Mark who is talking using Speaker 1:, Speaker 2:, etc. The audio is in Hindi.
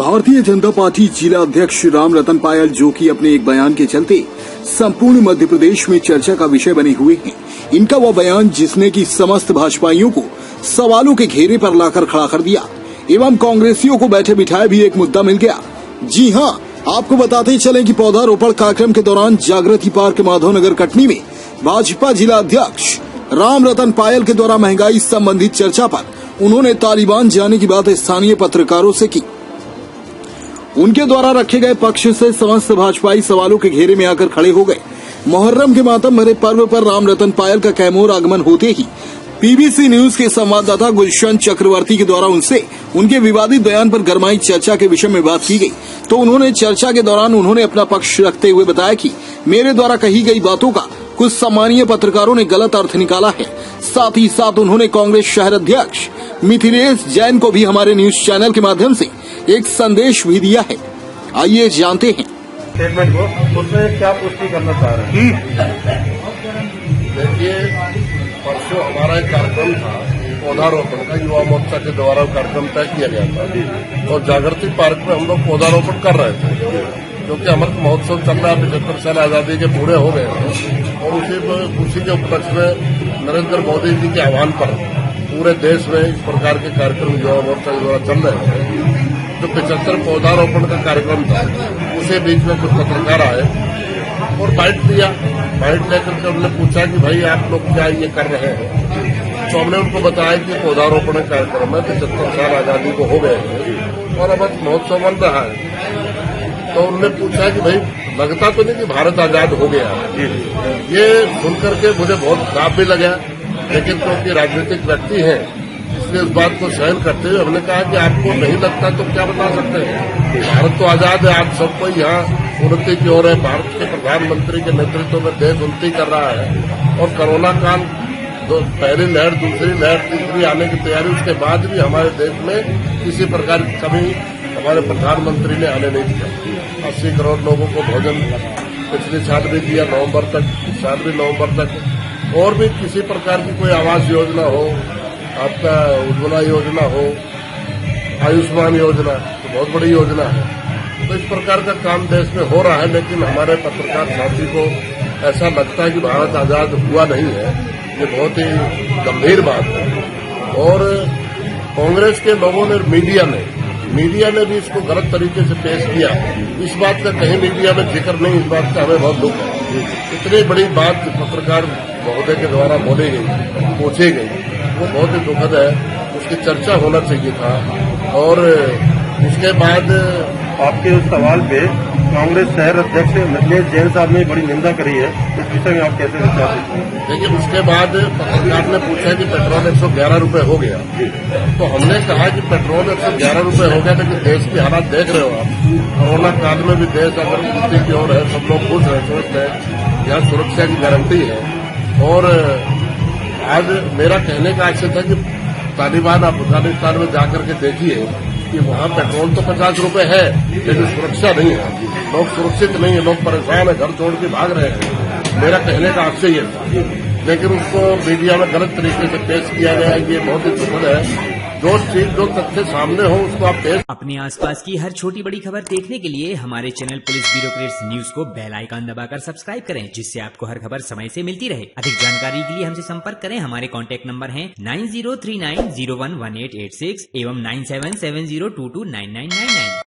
Speaker 1: भारतीय जनता पार्टी जिला अध्यक्ष राम रतन पायल, जो कि अपने एक बयान के चलते संपूर्ण मध्य प्रदेश में चर्चा का विषय बने हुए हैं। इनका वह बयान जिसने कि समस्त भाजपाइयों को सवालों के घेरे पर लाकर खड़ा कर दिया एवं कांग्रेसियों को बैठे बिठाए भी एक मुद्दा मिल गया। जी हां, आपको बताते ही चले कि पौधारोपण कार्यक्रम के दौरान जागृति पार्क माधवनगर कटनी में भाजपा जिला अध्यक्ष राम रतन पायल के द्वारा महंगाई संबंधित चर्चा पर उन्होंने तालिबान जाने की बात स्थानीय पत्रकारों से की। उनके द्वारा रखे गए पक्ष से समस्त भाजपाई सवालों के घेरे में आकर खड़े हो गए। मुहर्रम के मातम भरे पर्व पर राम रतन पायल का कैमूर आगमन होते ही पीबीसी न्यूज के संवाददाता गुलशन चक्रवर्ती के द्वारा उनसे उनके विवादित बयान पर गरमाई चर्चा के विषय में बात की गई। तो उन्होंने चर्चा के दौरान उन्होंने अपना पक्ष रखते हुए बताया कि मेरे द्वारा कही गई बातों का कुछ सम्मानीय पत्रकारों ने गलत अर्थ निकाला है। साथ ही साथ उन्होंने कांग्रेस शहर अध्यक्ष मिथिलेश जैन को भी हमारे न्यूज चैनल के माध्यम से एक संदेश भी दिया है। आइए जानते हैं
Speaker 2: स्टेटमेंट को, उसमें क्या पुष्टि करना चाह रहे हैं।
Speaker 3: देखिए, परसों हमारा एक कार्यक्रम था पौधारोपण का, युवा मोर्चा के द्वारा कार्यक्रम तय किया गया था और जागृति पार्क में हम लोग पौधारोपण कर रहे थे, क्योंकि अमृत महोत्सव चल रहा है। 75 साल आजादी के पूरे हो गए और उसी के उपलक्ष्य में नरेंद्र मोदी जी के आह्वान पर पूरे देश में इस प्रकार के कार्यक्रम युवा मोर्चा के द्वारा चल रहे हैं। जो 75 पौधारोपण का कार्यक्रम था, उसे बीच में कुछ पत्रकार आए और बाइट दिया। बाइट लेकर के उन्होंने पूछा कि भाई आप लोग क्या ये कर रहे हैं। तो हमने उनको बताया कि पौधारोपण कार्यक्रम है, 75 साल आजादी को हो गए हैं और अमृत महोत्सव बन रहा है। तो उन्होंने पूछा कि भाई लगता तो नहीं कि भारत आजाद हो गया। ये सुनकर के मुझे बहुत खराब भी लगा, लेकिन क्योंकि राजनीतिक व्यक्ति हैं इसलिए उस बात को सहन करते हुए हमने कहा कि आपको नहीं लगता तो क्या बता सकते हैं। भारत तो आजाद है, आज सब कोई यहाँ उन्नति की ओर है। भारत के प्रधानमंत्री के नेतृत्व में देश उन्नति कर रहा है और कोरोना काल पहली लहर, दूसरी लहर, तीसरी आने की तैयारी, उसके बाद भी हमारे देश में किसी प्रकार की कमी हमारे प्रधानमंत्री ने आने नहीं दिया। 80 करोड़ लोगों को भोजन पिछले साल भी दिया, नवंबर तक, इस साल भी नवंबर तक। और भी किसी प्रकार की कोई आवास योजना हो, आपका उज्ज्वला योजना हो, आयुष्मान योजना, तो बहुत बड़ी योजना है। तो इस प्रकार का काम देश में हो रहा है, लेकिन हमारे पत्रकार साथी को ऐसा लगता है कि भारत आजाद हुआ नहीं है। ये बहुत ही गंभीर बात है और कांग्रेस के लोगों ने, मीडिया ने भी इसको गलत तरीके से पेश किया। इस बात का कहीं मीडिया में जिक्र नहीं, इस बात का हमें बहुत दुख है। इतनी बड़ी बात पत्रकार महोदय के द्वारा बोली गई, पूछी गई, वो बहुत ही दुखद है। उसकी चर्चा होना चाहिए था। और उसके बाद
Speaker 2: आपके उस सवाल पे कांग्रेस शहर अध्यक्ष मिथिलेश जैन साहब ने बड़ी निंदा करी है, इस विषय में आप कैसे विचार देते हैं।
Speaker 3: देखिए, उसके बाद पत्रकार ने पूछा कि पेट्रोल 111 रुपए हो गया। तो हमने कहा कि पेट्रोल 111 रुपए हो गया, लेकिन देश की हालात देख रहे हो आप। कोरोना काल में भी देश अगर उन्नति की ओर है, सब लोग खुश हैं, स्वस्थ हैं, यहाँ सुरक्षा की गारंटी है। और आज मेरा कहने का आशय था कि तालिबान अफगानिस्तान में जाकर के देखिए कि वहाँ पेट्रोल तो 50 रुपए है, लेकिन सुरक्षा नहीं है, लोग सुरक्षित नहीं है, लोग परेशान है, घर छोड़ के भाग रहे हैं। मेरा कहने का आशय ये था, लेकिन उसको मीडिया में गलत तरीके से पेश किया गया है। ये बहुत ही दुखद है। जो तथ्य सामने हो उसको आप पेश।
Speaker 4: अपने आसपास की हर छोटी बड़ी खबर देखने के लिए हमारे चैनल पुलिस ब्यूरोक्रेट्स न्यूज को बेल आइकन दबाकर सब्सक्राइब करें, जिससे आपको हर खबर समय से मिलती रहे। अधिक जानकारी के लिए हमसे संपर्क करें। हमारे कॉन्टैक्ट नंबर हैं 9039011886 एवं 9770229999।